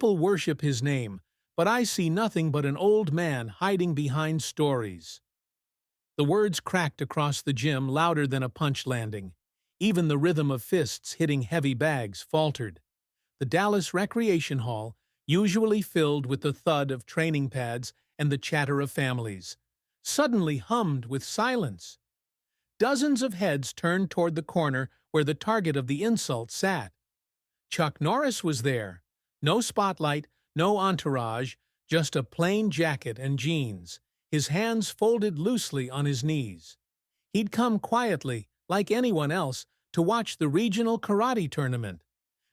People worship his name, but I see nothing but an old man hiding behind stories." The words cracked across the gym louder than a punch landing. Even the rhythm of fists hitting heavy bags faltered. The Dallas Recreation Hall, usually filled with the thud of training pads and the chatter of families, suddenly hummed with silence. Dozens of heads turned toward the corner where the target of the insult sat. Chuck Norris was there. No spotlight, no entourage, just a plain jacket and jeans, his hands folded loosely on his knees. He'd come quietly, like anyone else, to watch the regional karate tournament.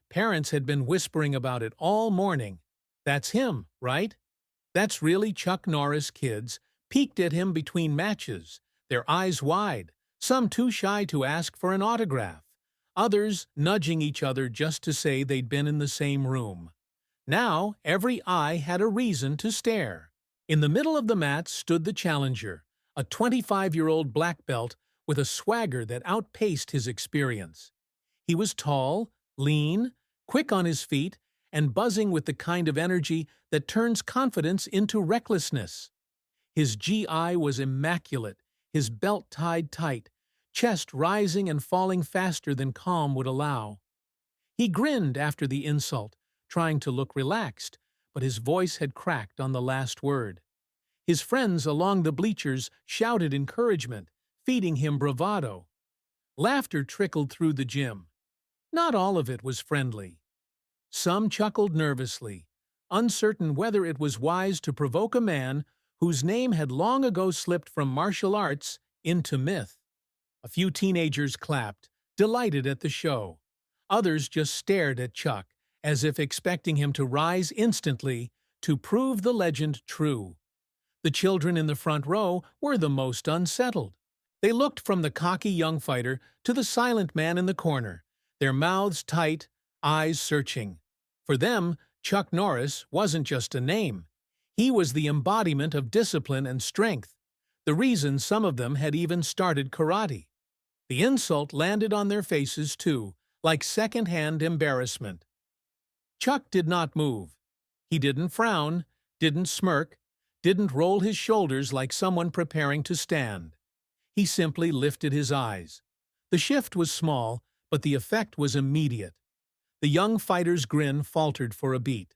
Parents had been whispering about it all morning. "That's him, right? That's really Chuck Norris." Kids peeked at him between matches, their eyes wide, some too shy to ask for an autograph, others nudging each other just to say they'd been in the same room. Now every eye had a reason to stare. In the middle of the mat stood the challenger, a 25-year-old black belt with a swagger that outpaced his experience. He was tall, lean, quick on his feet, and buzzing with the kind of energy that turns confidence into recklessness. His GI was immaculate, his belt tied tight, chest rising and falling faster than calm would allow. He grinned after the insult, trying to look relaxed, but his voice had cracked on the last word. His friends along the bleachers shouted encouragement, feeding him bravado. Laughter trickled through the gym. Not all of it was friendly. Some chuckled nervously, uncertain whether it was wise to provoke a man whose name had long ago slipped from martial arts into myth. A few teenagers clapped, delighted at the show. Others just stared at Chuck, as if expecting him to rise instantly to prove the legend true. The children in the front row were the most unsettled. They looked from the cocky young fighter to the silent man in the corner, their mouths tight, eyes searching. For them, Chuck Norris wasn't just a name. He was the embodiment of discipline and strength, the reason some of them had even started karate. The insult landed on their faces, too, like second-hand embarrassment. Chuck did not move. He didn't frown, didn't smirk, didn't roll his shoulders like someone preparing to stand. He simply lifted his eyes. The shift was small, but the effect was immediate. The young fighter's grin faltered for a beat.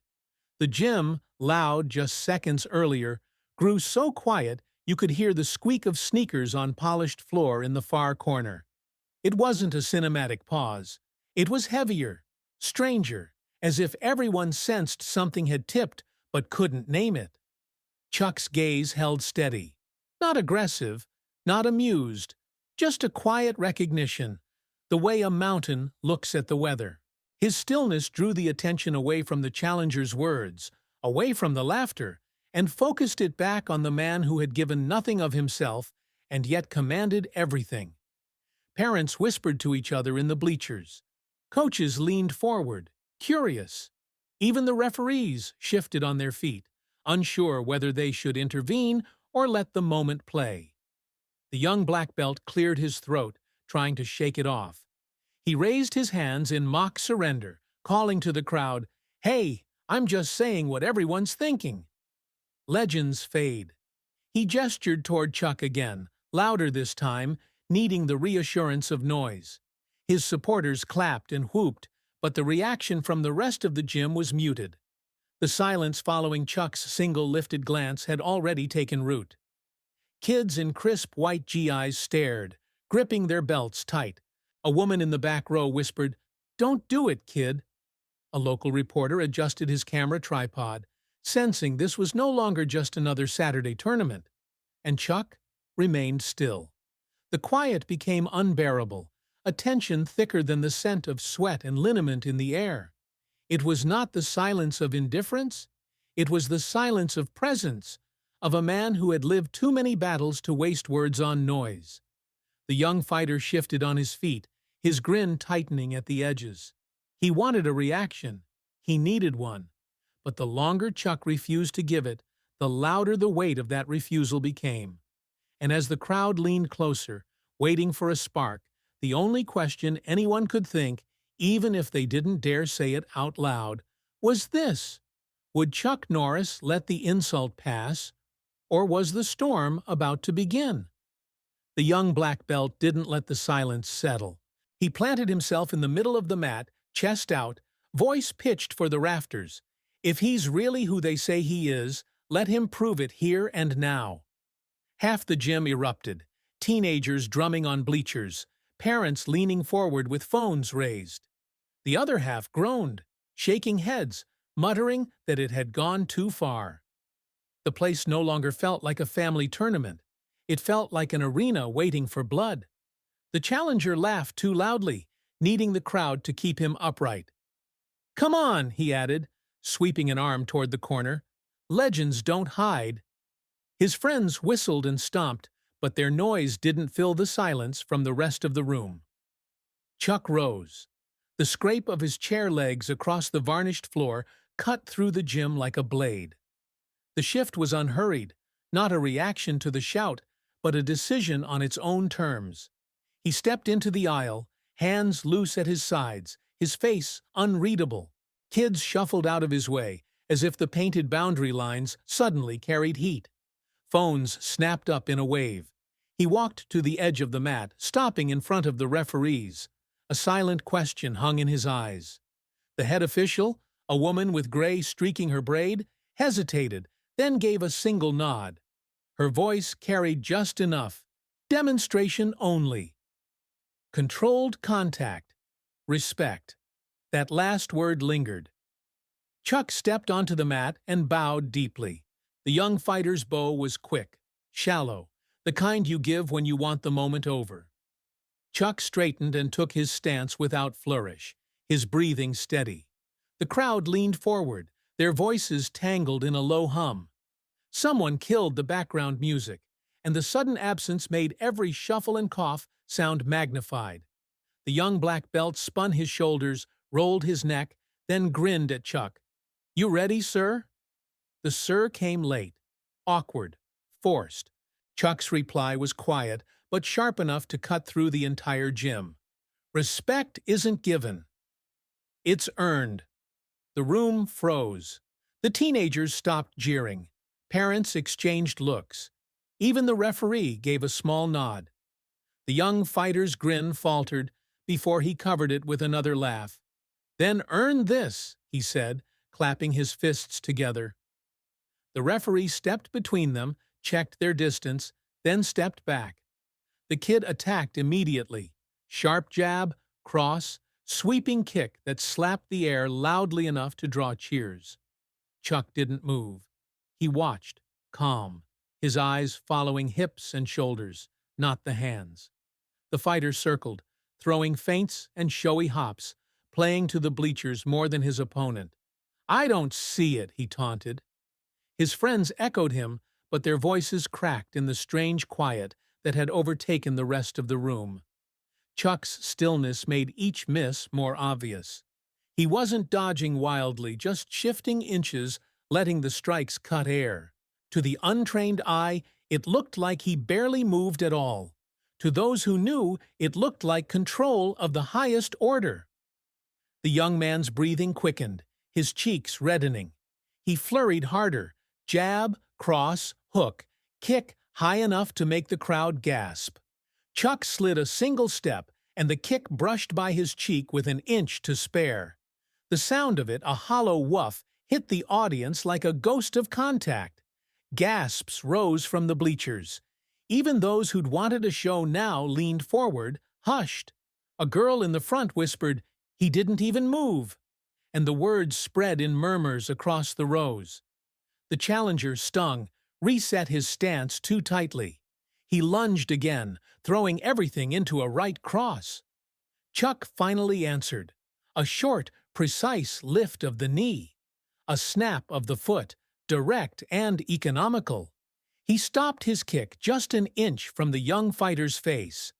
The gym, loud just seconds earlier, grew so quiet you could hear the squeak of sneakers on polished floor in the far corner. It wasn't a cinematic pause. It was heavier, stranger, as if everyone sensed something had tipped but couldn't name it. Chuck's gaze held steady. Not aggressive, not amused, just a quiet recognition, the way a mountain looks at the weather. His stillness drew the attention away from the challenger's words, away from the laughter, and focused it back on the man who had given nothing of himself and yet commanded everything. Parents whispered to each other in the bleachers. Coaches leaned forward, curious. Even the referees shifted on their feet, unsure whether they should intervene or let the moment play. The young black belt cleared his throat, trying to shake it off. He raised his hands in mock surrender, calling to the crowd, "Hey, I'm just saying what everyone's thinking." Legends fade. He gestured toward Chuck again, louder this time, needing the reassurance of noise. His supporters clapped and whooped, but the reaction from the rest of the gym was muted. The silence following Chuck's single lifted glance had already taken root. Kids in crisp white GIs stared, gripping their belts tight. A woman in the back row whispered, "Don't do it, kid." A local reporter adjusted his camera tripod, sensing this was no longer just another Saturday tournament. And Chuck remained still. The quiet became unbearable, a tension thicker than the scent of sweat and liniment in the air. It was not the silence of indifference, it was the silence of presence, of a man who had lived too many battles to waste words on noise. The young fighter shifted on his feet, his grin tightening at the edges. He wanted a reaction. He needed one. But the longer Chuck refused to give it, the louder the weight of that refusal became. And as the crowd leaned closer, waiting for a spark, the only question anyone could think, even if they didn't dare say it out loud, was this: Would Chuck Norris let the insult pass, or was the storm about to begin? The young black belt didn't let the silence settle. He planted himself in the middle of the mat, chest out, voice pitched for the rafters. If he's really who they say he is, let him prove it here and now. Half the gym erupted, teenagers drumming on bleachers, parents leaning forward with phones raised. The other half groaned, shaking heads, muttering that it had gone too far. The place no longer felt like a family tournament. It felt like an arena waiting for blood. The challenger laughed too loudly, needing the crowd to keep him upright. "Come on," he added, sweeping an arm toward the corner. "Legends don't hide." His friends whistled and stomped, but their noise didn't fill the silence from the rest of the room. Chuck rose. The scrape of his chair legs across the varnished floor cut through the gym like a blade. The shift was unhurried, not a reaction to the shout, but a decision on its own terms. He stepped into the aisle, hands loose at his sides, his face unreadable. Kids shuffled out of his way, as if the painted boundary lines suddenly carried heat. Phones snapped up in a wave. He walked to the edge of the mat, stopping in front of the referees. A silent question hung in his eyes. The head official, a woman with gray streaking her braid, hesitated, then gave a single nod. Her voice carried just enough. Demonstration only. Controlled contact. Respect. That last word lingered. Chuck stepped onto the mat and bowed deeply. The young fighter's bow was quick, shallow, the kind you give when you want the moment over. Chuck straightened and took his stance without flourish, his breathing steady. The crowd leaned forward, their voices tangled in a low hum. Someone killed the background music, and the sudden absence made every shuffle and cough sound magnified. The young black belt spun his shoulders, rolled his neck, then grinned at Chuck. "You ready, sir?" The "sir" came late, awkward, forced. Chuck's reply was quiet, but sharp enough to cut through the entire gym. "Respect isn't given. It's earned." The room froze. The teenagers stopped jeering. Parents exchanged looks. Even the referee gave a small nod. The young fighter's grin faltered before he covered it with another laugh. "Then earn this," he said, clapping his fists together. The referee stepped between them, checked their distance, then stepped back. The kid attacked immediately. Sharp jab, cross, sweeping kick that slapped the air loudly enough to draw cheers. Chuck didn't move. He watched, calm, his eyes following hips and shoulders, not the hands. The fighter circled, throwing feints and showy hops, playing to the bleachers more than his opponent. "I don't see it," he taunted. His friends echoed him, but their voices cracked in the strange quiet that had overtaken the rest of the room. Chuck's stillness made each miss more obvious. He wasn't dodging wildly, just shifting inches, letting the strikes cut air. To the untrained eye, it looked like he barely moved at all. To those who knew, it looked like control of the highest order. The young man's breathing quickened, his cheeks reddening. He flurried harder, jab, cross, hook, kick high enough to make the crowd gasp. Chuck slid a single step, and the kick brushed by his cheek with an inch to spare. The sound of it, a hollow woof, hit the audience like a ghost of contact. Gasps rose from the bleachers. Even those who'd wanted a show now leaned forward, hushed. A girl in the front whispered, "He didn't even move," and the words spread in murmurs across the rows. The challenger, stung, reset his stance too tightly. He lunged again, throwing everything into a right cross. Chuck finally answered. A short, precise lift of the knee. A snap of the foot, direct and economical. He stopped his kick just an inch from the young fighter's face.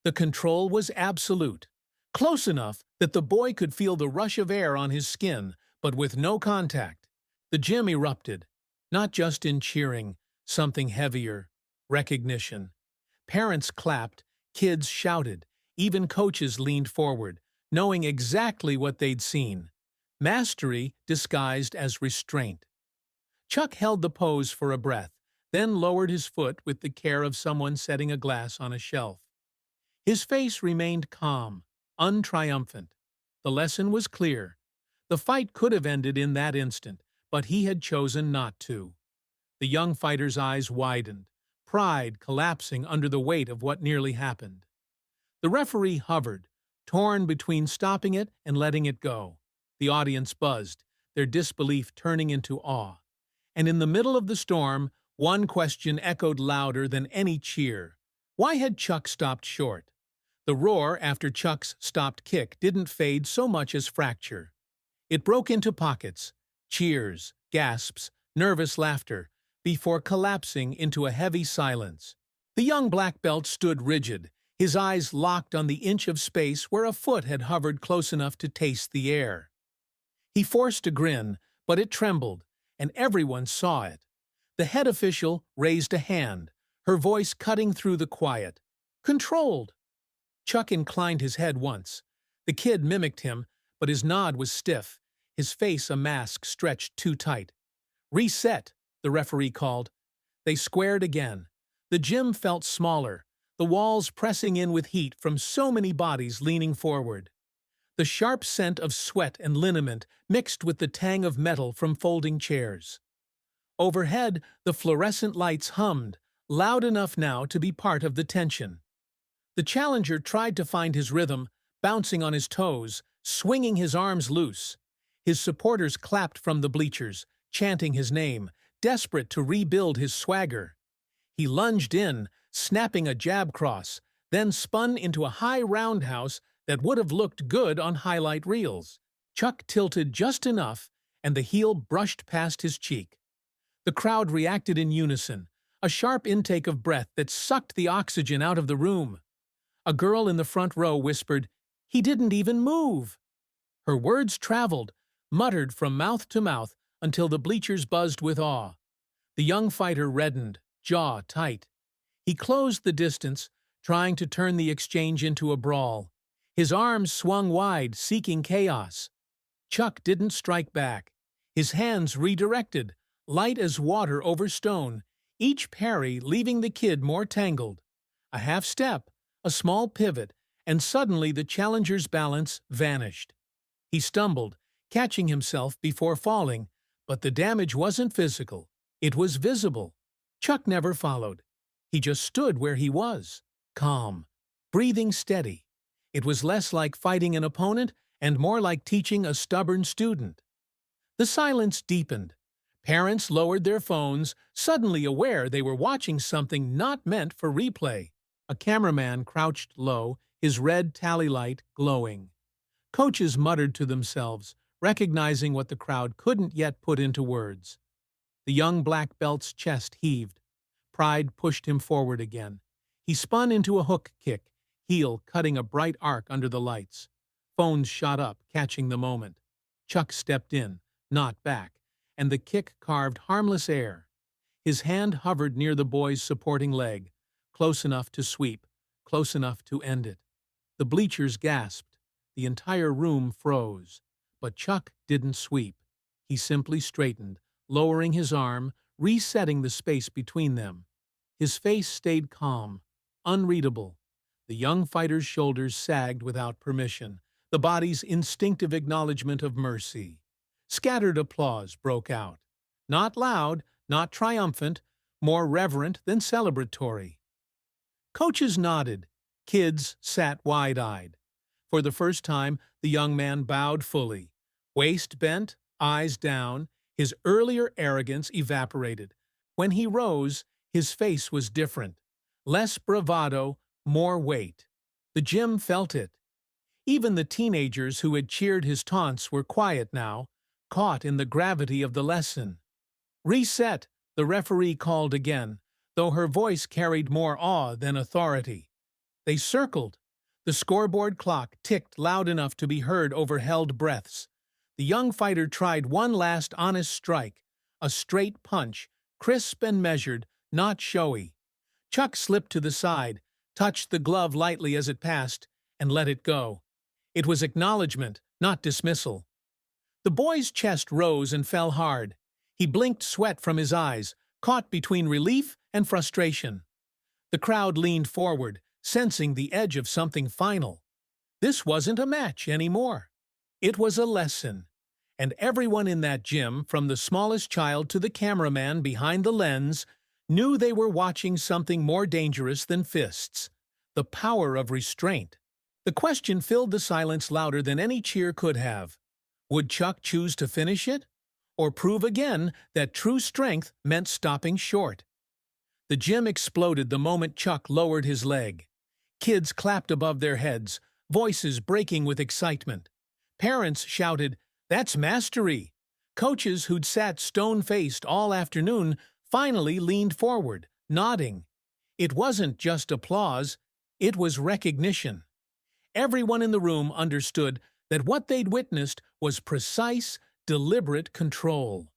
The control was absolute. Close enough that the boy could feel the rush of air on his skin, but with no contact. The gym erupted, not just in cheering, something heavier, recognition. Parents clapped, kids shouted, even coaches leaned forward, knowing exactly what they'd seen. mastery disguised as restraint. Chuck held the pose for a breath, then lowered his foot with the care of someone setting a glass on a shelf. His face remained calm, untriumphant. The lesson was clear. The fight could have ended in that instant, but he had chosen not to. The young fighter's eyes widened, pride collapsing under the weight of what nearly happened. The referee hovered, torn between stopping it and letting it go. The audience buzzed, their disbelief turning into awe. And in the middle of the storm, one question echoed louder than any cheer. Why had Chuck stopped short? The roar after Chuck's stopped kick didn't fade so much as fracture. It broke into pockets, cheers, gasps, nervous laughter, before collapsing into a heavy silence. The young black belt stood rigid, his eyes locked on the inch of space where a foot had hovered close enough to taste the air. He forced a grin, but it trembled, and everyone saw it. The head official raised a hand, her voice cutting through the quiet. "Controlled!" Chuck inclined his head once. The kid mimicked him, but his nod was stiff, his face a mask stretched too tight. "Reset," the referee called. They squared again. The gym felt smaller, the walls pressing in with heat from so many bodies leaning forward. The sharp scent of sweat and liniment mixed with the tang of metal from folding chairs. Overhead, the fluorescent lights hummed, loud enough now to be part of the tension. The challenger tried to find his rhythm, bouncing on his toes, swinging his arms loose. His supporters clapped from the bleachers, chanting his name, desperate to rebuild his swagger. He lunged in, snapping a jab cross, then spun into a high roundhouse that would have looked good on highlight reels. Chuck tilted just enough, and the heel brushed past his cheek. The crowd reacted in unison, a sharp intake of breath that sucked the oxygen out of the room. A girl in the front row whispered, "He didn't even move." Her words traveled, muttered from mouth to mouth, until the bleachers buzzed with awe. The young fighter reddened, jaw tight. He closed the distance, trying to turn the exchange into a brawl. His arms swung wide, seeking chaos. Chuck didn't strike back. His hands redirected, light as water over stone, each parry leaving the kid more tangled. A half step, a small pivot, and suddenly the challenger's balance vanished. He stumbled, catching himself before falling, but the damage wasn't physical. It was visible. Chuck never followed. He just stood where he was, calm, breathing steady. It was less like fighting an opponent and more like teaching a stubborn student. The silence deepened. Parents lowered their phones, suddenly aware they were watching something not meant for replay. A cameraman crouched low, his red tally light glowing. Coaches muttered to themselves, recognizing what the crowd couldn't yet put into words. The young black belt's chest heaved. Pride pushed him forward again. He spun into a hook kick, heel cutting a bright arc under the lights. Phones shot up, catching the moment. Chuck stepped in, not back, and the kick carved harmless air. His hand hovered near the boy's supporting leg, close enough to sweep, close enough to end it. The bleachers gasped. The entire room froze. But Chuck didn't sweep. He simply straightened, lowering his arm, resetting the space between them. His face stayed calm, unreadable. The young fighter's shoulders sagged without permission, the body's instinctive acknowledgement of mercy. Scattered applause broke out. Not loud, not triumphant, more reverent than celebratory. Coaches nodded. Kids sat wide-eyed. For the first time, the young man bowed fully. Waist bent, eyes down, his earlier arrogance evaporated. When he rose, his face was different. Less bravado, more weight. The gym felt it. Even the teenagers who had cheered his taunts were quiet now, caught in the gravity of the lesson. "Reset," the referee called again, though her voice carried more awe than authority. They circled. The scoreboard clock ticked loud enough to be heard over held breaths. The young fighter tried one last honest strike, a straight punch, crisp and measured, not showy. Chuck slipped to the side, touched the glove lightly as it passed, and let it go. It was acknowledgement, not dismissal. The boy's chest rose and fell hard. He blinked sweat from his eyes, caught between relief and frustration. The crowd leaned forward, sensing the edge of something final. This wasn't a match anymore. It was a lesson. And everyone in that gym, from the smallest child to the cameraman behind the lens, knew they were watching something more dangerous than fists: the power of restraint. The question filled the silence louder than any cheer could have. Would Chuck choose to finish it? Or prove again that true strength meant stopping short? The gym exploded the moment Chuck lowered his leg. Kids clapped above their heads, voices breaking with excitement. Parents shouted, "That's mastery!" Coaches who'd sat stone-faced all afternoon finally leaned forward, nodding. It wasn't just applause, it was recognition. Everyone in the room understood that what they'd witnessed was precise, deliberate control.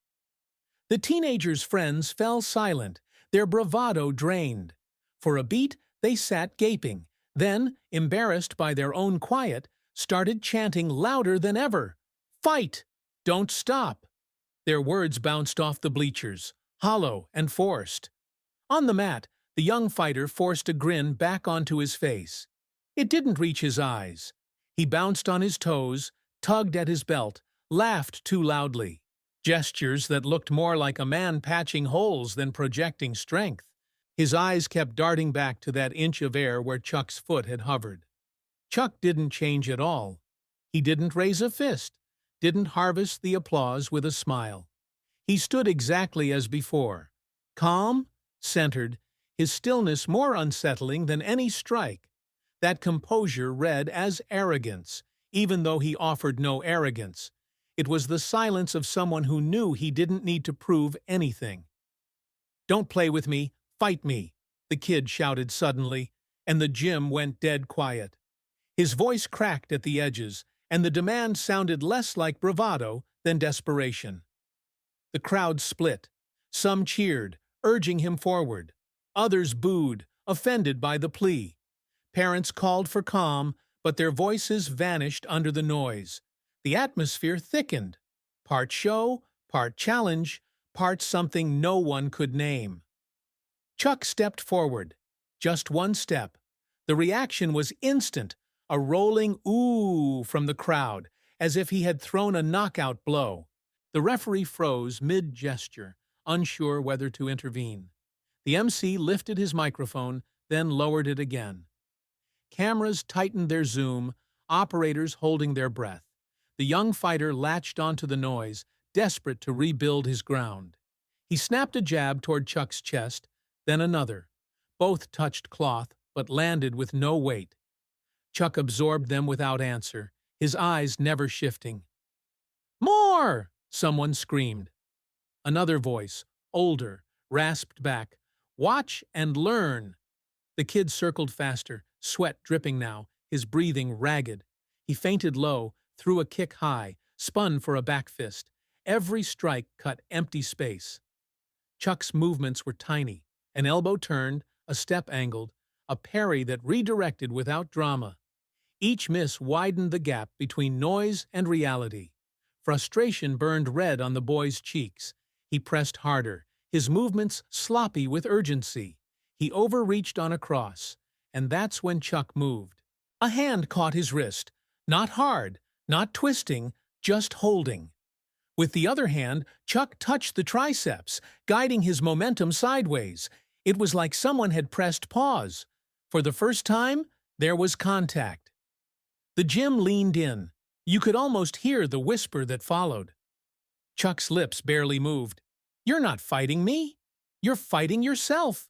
The teenagers' friends fell silent, their bravado drained. For a beat, they sat gaping, then, embarrassed by their own quiet, started chanting louder than ever, "Fight! Don't stop!" Their words bounced off the bleachers, hollow and forced. On the mat, the young fighter forced a grin back onto his face. It didn't reach his eyes. He bounced on his toes, tugged at his belt, laughed too loudly. Gestures that looked more like a man patching holes than projecting strength. His eyes kept darting back to that inch of air where Chuck's foot had hovered. Chuck didn't change at all. He didn't raise a fist, didn't harvest the applause with a smile. He stood exactly as before, calm, centered, his stillness more unsettling than any strike. That composure read as arrogance, even though he offered no arrogance. It was the silence of someone who knew he didn't need to prove anything. "Don't play with me, fight me," the kid shouted suddenly, and the gym went dead quiet. His voice cracked at the edges, and the demand sounded less like bravado than desperation. The crowd split. Some cheered, urging him forward. Others booed, offended by the plea. Parents called for calm, but their voices vanished under the noise. The atmosphere thickened. Part show, part challenge, part something no one could name. Chuck stepped forward. Just one step. The reaction was instant, a rolling "ooh" from the crowd, as if he had thrown a knockout blow. The referee froze mid-gesture, unsure whether to intervene. The MC lifted his microphone, then lowered it again. Cameras tightened their zoom, operators holding their breath. The young fighter latched onto the noise, desperate to rebuild his ground. He snapped a jab toward Chuck's chest, then another. Both touched cloth, but landed with no weight. Chuck absorbed them without answer, his eyes never shifting. "More!" someone screamed. Another voice, older, rasped back, "Watch and learn." The kid circled faster, sweat dripping now, his breathing ragged. He feinted low, threw a kick high, spun for a back fist. Every strike cut empty space. Chuck's movements were tiny. An elbow turned, a step angled, a parry that redirected without drama. Each miss widened the gap between noise and reality. Frustration burned red on the boy's cheeks. He pressed harder, his movements sloppy with urgency. He overreached on a cross, and that's when Chuck moved. A hand caught his wrist, not hard, not twisting, just holding. With the other hand, Chuck touched the triceps, guiding his momentum sideways. It was like someone had pressed pause. For the first time, there was contact. The gym leaned in. You could almost hear the whisper that followed. Chuck's lips barely moved. "You're not fighting me. You're fighting yourself."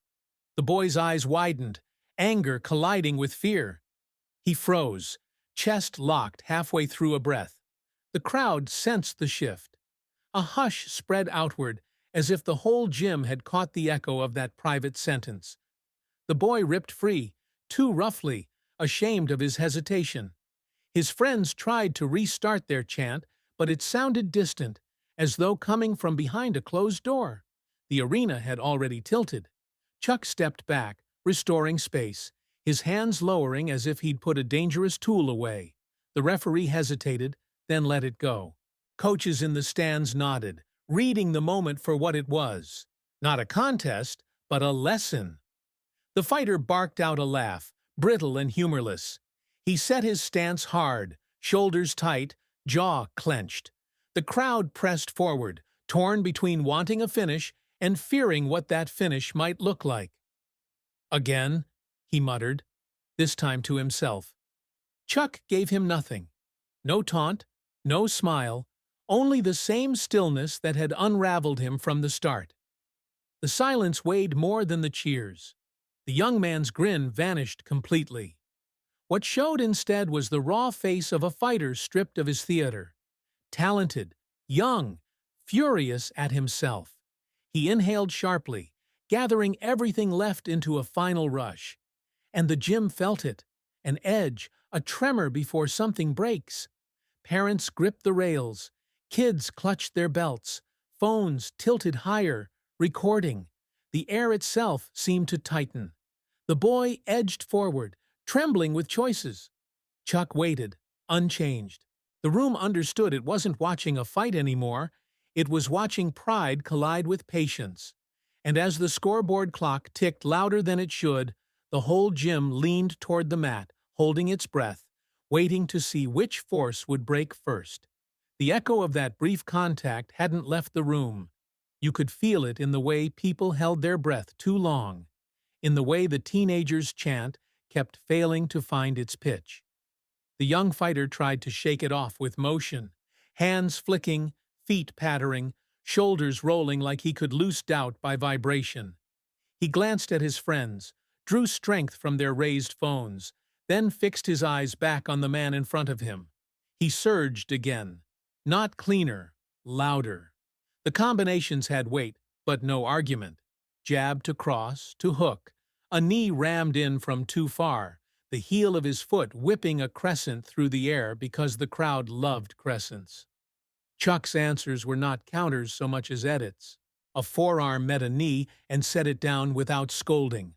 The boy's eyes widened, anger colliding with fear. He froze, chest locked halfway through a breath. The crowd sensed the shift. A hush spread outward, as if the whole gym had caught the echo of that private sentence. The boy ripped free, too roughly, ashamed of his hesitation. His friends tried to restart their chant, but it sounded distant, as though coming from behind a closed door. The arena had already tilted. Chuck stepped back, restoring space, his hands lowering as if he'd put a dangerous tool away. The referee hesitated, then let it go. Coaches in the stands nodded, reading the moment for what it was. Not a contest, but a lesson. The fighter barked out a laugh, brittle and humorless. He set his stance hard, shoulders tight, jaw clenched. The crowd pressed forward, torn between wanting a finish and fearing what that finish might look like. Again, he muttered, this time to himself. Chuck gave him nothing. No taunt, no smile, only the same stillness that had unraveled him from the start. The silence weighed more than the cheers. The young man's grin vanished completely. What showed instead was the raw face of a fighter stripped of his theater. Talented, young, furious at himself. He inhaled sharply, gathering everything left into a final rush. And the gym felt it, an edge, a tremor before something breaks. Parents gripped the rails, kids clutched their belts, phones tilted higher, recording. The air itself seemed to tighten. The boy edged forward, trembling with choices. Chuck waited, unchanged. The room understood it wasn't watching a fight anymore, it was watching pride collide with patience. And as the scoreboard clock ticked louder than it should, the whole gym leaned toward the mat, holding its breath, waiting to see which force would break first. The echo of that brief contact hadn't left the room. You could feel it in the way people held their breath too long, in the way the teenagers' chant kept failing to find its pitch. The young fighter tried to shake it off with motion, hands flicking, feet pattering, shoulders rolling like he could loose doubt by vibration. He glanced at his friends, drew strength from their raised phones, then fixed his eyes back on the man in front of him. He surged again. Not cleaner, louder. The combinations had weight, but no argument. Jab to cross, to hook. A knee rammed in from too far, the heel of his foot whipping a crescent through the air because the crowd loved crescents. Chuck's answers were not counters so much as edits. A forearm met a knee and set it down without scolding.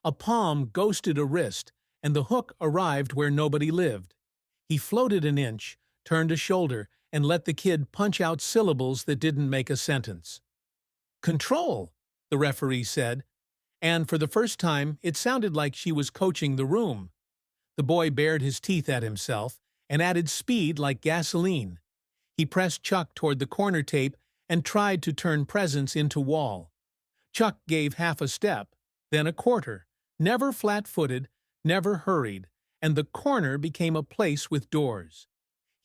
A palm ghosted a wrist, and the hook arrived where nobody lived. He floated an inch, turned a shoulder, and let the kid punch out syllables that didn't make a sentence. "Control," the referee said, and for the first time it sounded like she was coaching the room. The boy bared his teeth at himself and added speed like gasoline. He pressed Chuck toward the corner tape and tried to turn presence into wall. Chuck gave half a step, then a quarter, never flat-footed, never hurried, and the corner became a place with doors.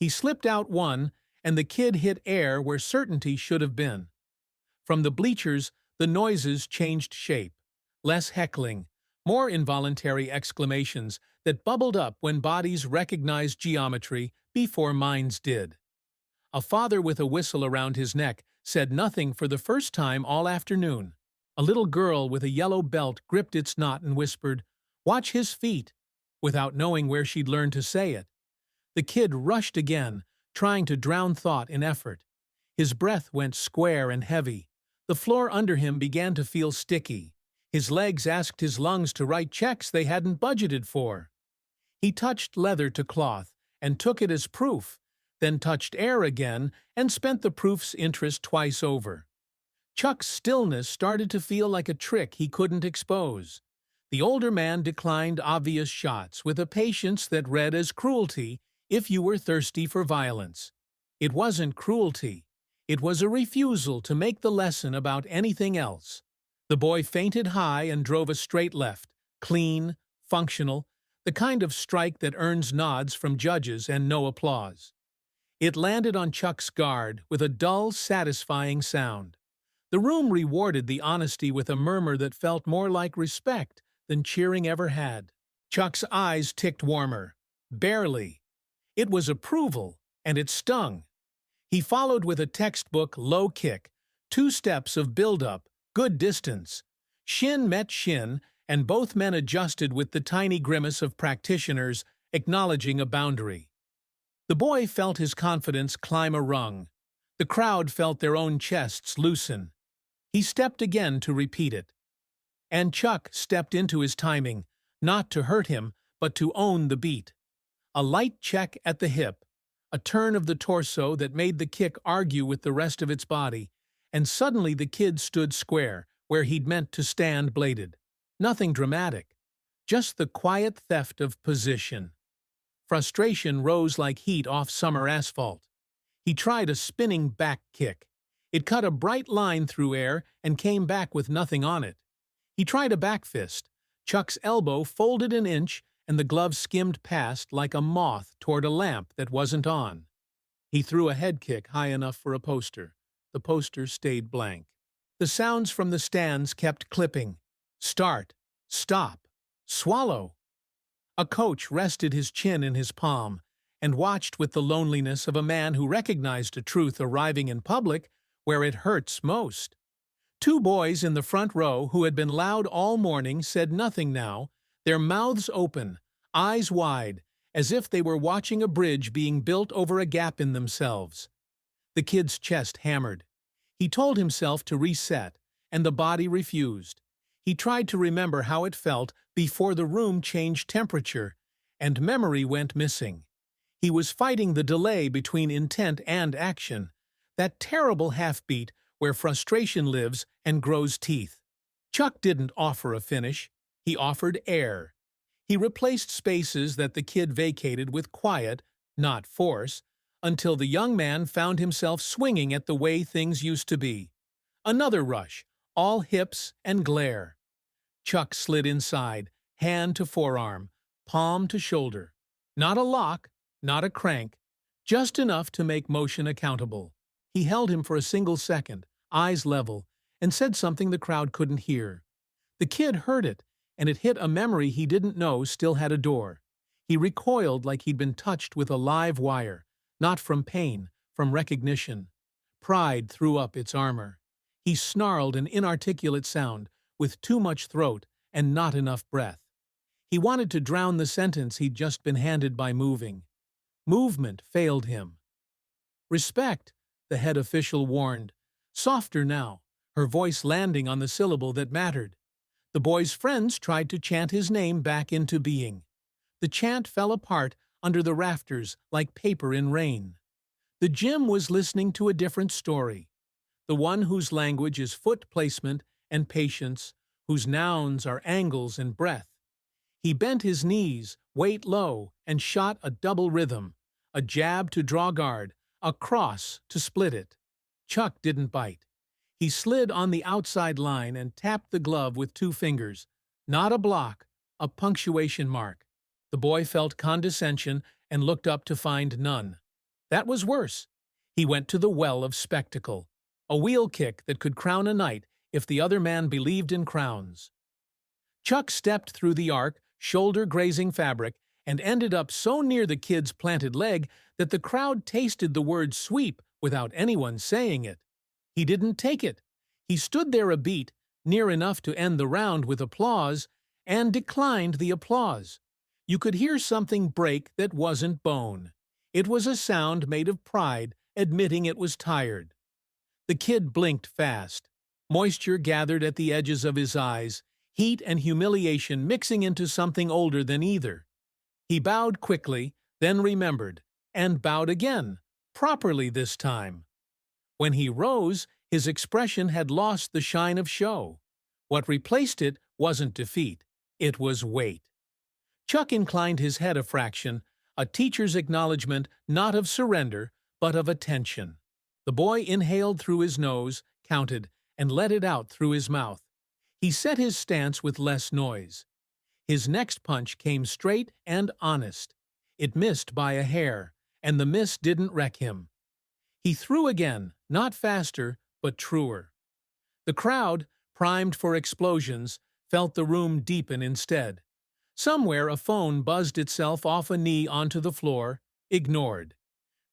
He slipped out one, and the kid hit air where certainty should have been. From the bleachers, the noises changed shape. Less heckling, more involuntary exclamations that bubbled up when bodies recognized geometry before minds did. A father with a whistle around his neck said nothing for the first time all afternoon. A little girl with a yellow belt gripped its knot and whispered, "Watch his feet," without knowing where she'd learned to say it. The kid rushed again, trying to drown thought in effort. His breath went square and heavy. The floor under him began to feel sticky. His legs asked his lungs to write checks they hadn't budgeted for. He touched leather to cloth and took it as proof, then touched air again and spent the proof's interest twice over. Chuck's stillness started to feel like a trick he couldn't expose. The older man declined obvious shots with a patience that read as cruelty if you were thirsty for violence. It wasn't cruelty. It was a refusal to make the lesson about anything else. The boy feinted high and drove a straight left, clean, functional, the kind of strike that earns nods from judges and no applause. It landed on Chuck's guard with a dull, satisfying sound. The room rewarded the honesty with a murmur that felt more like respect than cheering ever had. Chuck's eyes ticked warmer. Barely. It was approval, and it stung. He followed with a textbook low kick, 2 steps of build-up, good distance. Shin met shin, and both men adjusted with the tiny grimace of practitioners acknowledging a boundary. The boy felt his confidence climb a rung. The crowd felt their own chests loosen. He stepped again to repeat it. And Chuck stepped into his timing, not to hurt him, but to own the beat. A light check at the hip, a turn of the torso that made the kick argue with the rest of its body, and suddenly the kid stood square, where he'd meant to stand bladed. Nothing dramatic, just the quiet theft of position. Frustration rose like heat off summer asphalt. He tried a spinning back kick. It cut a bright line through air and came back with nothing on it. He tried a back fist. Chuck's elbow folded an inch and the glove skimmed past like a moth toward a lamp that wasn't on. He threw a head kick high enough for a poster. The poster stayed blank. The sounds from the stands kept clipping. Start, stop, swallow. A coach rested his chin in his palm and watched with the loneliness of a man who recognized a truth arriving in public where it hurts most. Two boys in the front row who had been loud all morning said nothing now, their mouths open, eyes wide, as if they were watching a bridge being built over a gap in themselves. The kid's chest hammered. He told himself to reset, and the body refused. He tried to remember how it felt before the room changed temperature, and memory went missing. He was fighting the delay between intent and action, that terrible half-beat where frustration lives and grows teeth. Chuck didn't offer a finish. He offered air. He replaced spaces that the kid vacated with quiet, not force, until the young man found himself swinging at the way things used to be. Another rush, all hips and glare. Chuck slid inside, hand to forearm, palm to shoulder. Not a lock, not a crank, just enough to make motion accountable. He held him for a single second, eyes level, and said something the crowd couldn't hear. The kid heard it, and it hit a memory he didn't know still had a door. He recoiled like he'd been touched with a live wire, not from pain, from recognition. Pride threw up its armor. He snarled an inarticulate sound, with too much throat and not enough breath. He wanted to drown the sentence he'd just been handed by moving. Movement failed him. Respect, the head official warned. Softer now, her voice landing on the syllable that mattered. The boy's friends tried to chant his name back into being. The chant fell apart under the rafters like paper in rain. The gym was listening to a different story, the one whose language is foot placement and patience, whose nouns are angles and breath. He bent his knees, weight low, and shot a double rhythm, a jab to draw guard, a cross to split it. Chuck didn't bite. He slid on the outside line and tapped the glove with two fingers. Not a block, a punctuation mark. The boy felt condescension and looked up to find none. That was worse. He went to the well of spectacle, a wheel kick that could crown a night if the other man believed in crowns. Chuck stepped through the arc, shoulder-grazing fabric, and ended up so near the kid's planted leg that the crowd tasted the word sweep without anyone saying it. He didn't take it. He stood there a beat, near enough to end the round with applause, and declined the applause. You could hear something break that wasn't bone. It was a sound made of pride, admitting it was tired. The kid blinked fast. Moisture gathered at the edges of his eyes, heat and humiliation mixing into something older than either. He bowed quickly, then remembered, and bowed again, properly this time. When he rose, his expression had lost the shine of show. What replaced it wasn't defeat, it was weight. Chuck inclined his head a fraction, a teacher's acknowledgement not of surrender, but of attention. The boy inhaled through his nose, counted, and let it out through his mouth. He set his stance with less noise. His next punch came straight and honest. It missed by a hair, and the miss didn't wreck him. He threw again, not faster, but truer. The crowd, primed for explosions, felt the room deepen instead. Somewhere a phone buzzed itself off a knee onto the floor, ignored.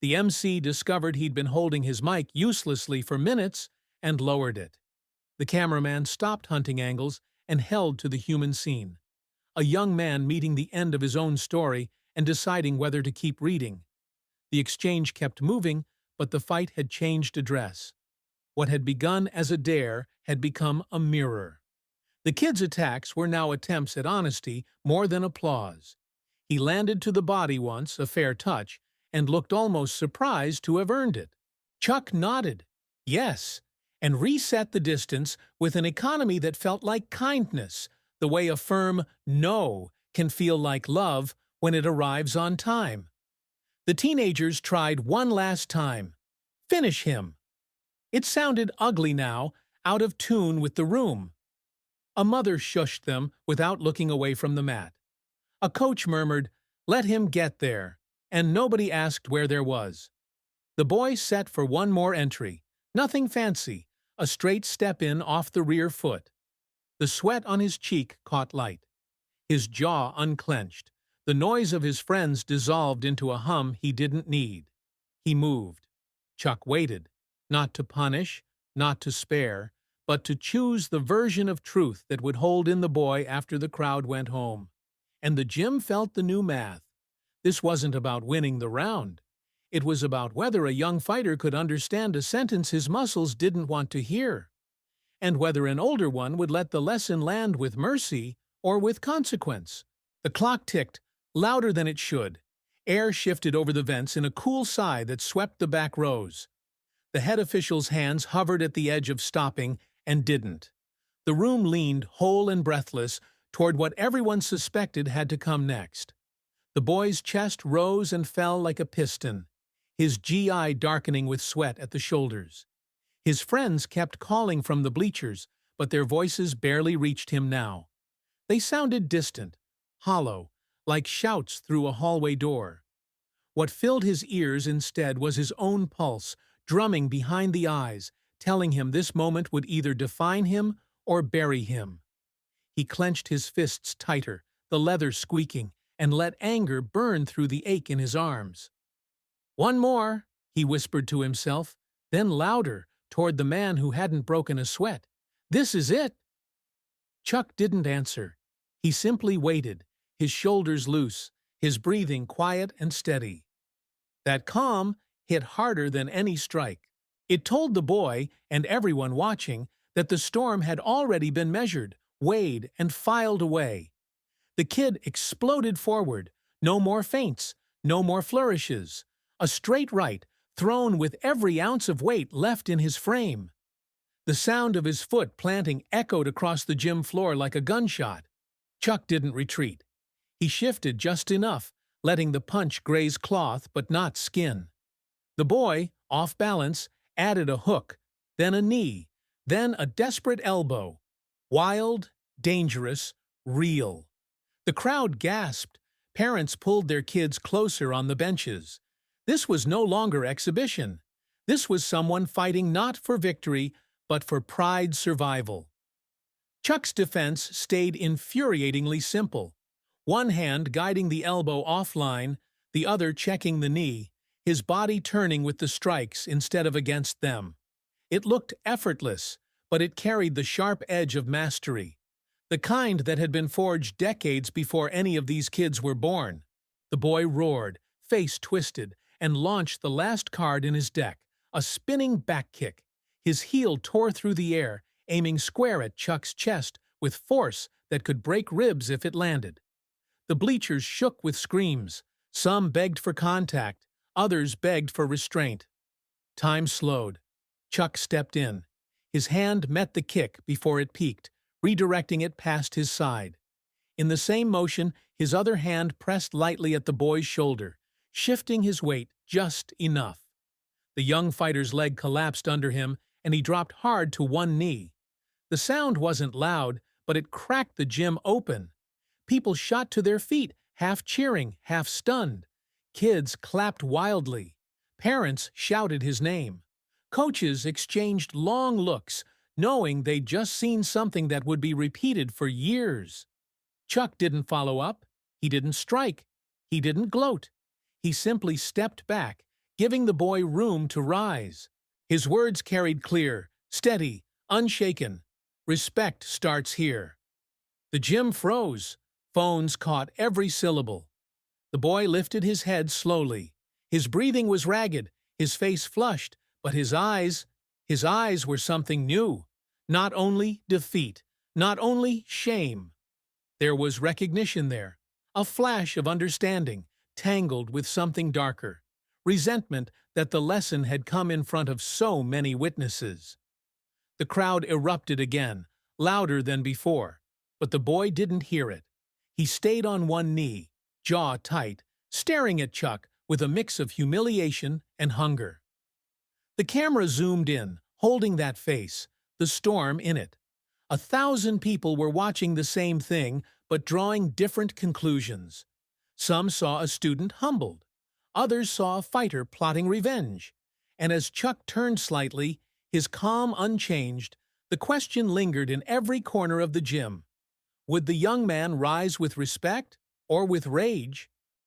The MC discovered he'd been holding his mic uselessly for minutes and lowered it. The cameraman stopped hunting angles and held to the human scene. A young man meeting the end of his own story and deciding whether to keep reading. The exchange kept moving, but the fight had changed address. What had begun as a dare had become a mirror. The kid's attacks were now attempts at honesty more than applause. He landed to the body once, a fair touch, and looked almost surprised to have earned it. Chuck nodded, yes, and reset the distance with an economy that felt like kindness, the way a firm no can feel like love when it arrives on time. The teenagers tried one last time. Finish him. It sounded ugly now, out of tune with the room. A mother shushed them without looking away from the mat. A coach murmured, "Let him get there," and nobody asked where there was. The boy set for one more entry. Nothing fancy, a straight step in off the rear foot. The sweat on his cheek caught light. His jaw unclenched. The noise of his friends dissolved into a hum he didn't need. He moved. Chuck waited, not to punish, not to spare, but to choose the version of truth that would hold in the boy after the crowd went home. And the gym felt the new math. This wasn't about winning the round. It was about whether a young fighter could understand a sentence his muscles didn't want to hear, and whether an older one would let the lesson land with mercy or with consequence. The clock ticked, louder than it should. Air shifted over the vents in a cool sigh that swept the back rows. The head official's hands hovered at the edge of stopping and didn't. The room leaned, whole and breathless, toward what everyone suspected had to come next. The boy's chest rose and fell like a piston, his GI darkening with sweat at the shoulders. His friends kept calling from the bleachers, but their voices barely reached him now. They sounded distant, hollow, like shouts through a hallway door. What filled his ears instead was his own pulse, drumming behind the eyes, telling him this moment would either define him or bury him. He clenched his fists tighter, the leather squeaking, and let anger burn through the ache in his arms. "One more," he whispered to himself, then louder, toward the man who hadn't broken a sweat. "This is it." Chuck didn't answer. He simply waited, his shoulders loose, his breathing quiet and steady. That calm hit harder than any strike. It told the boy, and everyone watching, that the storm had already been measured, weighed, and filed away. The kid exploded forward. No more feints, no more flourishes. A straight right, thrown with every ounce of weight left in his frame. The sound of his foot planting echoed across the gym floor like a gunshot. Chuck didn't retreat. He shifted just enough, letting the punch graze cloth but not skin. The boy, off balance, added a hook, then a knee, then a desperate elbow. Wild, dangerous, real. The crowd gasped. Parents pulled their kids closer on the benches. This was no longer exhibition. This was someone fighting not for victory, but for pride's survival. Chuck's defense stayed infuriatingly simple. One hand guiding the elbow offline, the other checking the knee, his body turning with the strikes instead of against them. It looked effortless, but it carried the sharp edge of mastery, the kind that had been forged decades before any of these kids were born. The boy roared, face twisted, and launched the last card in his deck, a spinning back kick. His heel tore through the air, aiming square at Chuck's chest with force that could break ribs if it landed. The bleachers shook with screams. Some begged for contact, others begged for restraint. Time slowed. Chuck stepped in. His hand met the kick before it peaked, redirecting it past his side. In the same motion, his other hand pressed lightly at the boy's shoulder, shifting his weight just enough. The young fighter's leg collapsed under him, and he dropped hard to one knee. The sound wasn't loud, but it cracked the gym open. People shot to their feet, half cheering, half stunned. Kids clapped wildly. Parents shouted his name. Coaches exchanged long looks, knowing they'd just seen something that would be repeated for years. Chuck didn't follow up. He didn't strike. He didn't gloat. He simply stepped back, giving the boy room to rise. His words carried clear, steady, unshaken. Respect starts here. The gym froze. Phones caught every syllable. The boy lifted his head slowly. His breathing was ragged, his face flushed, but his eyes were something new. Not only defeat, not only shame. There was recognition there, a flash of understanding, tangled with something darker. resentment that the lesson had come in front of so many witnesses. The crowd erupted again, louder than before, but the boy didn't hear it. He stayed on one knee, jaw tight, staring at Chuck with a mix of humiliation and hunger. The camera zoomed in, holding that face, the storm in it. 1,000 people were watching the same thing, but drawing different conclusions. Some saw a student humbled. Others saw a fighter plotting revenge. And as Chuck turned slightly, his calm unchanged, the question lingered in every corner of the gym. Would the young man rise with respect or with rage?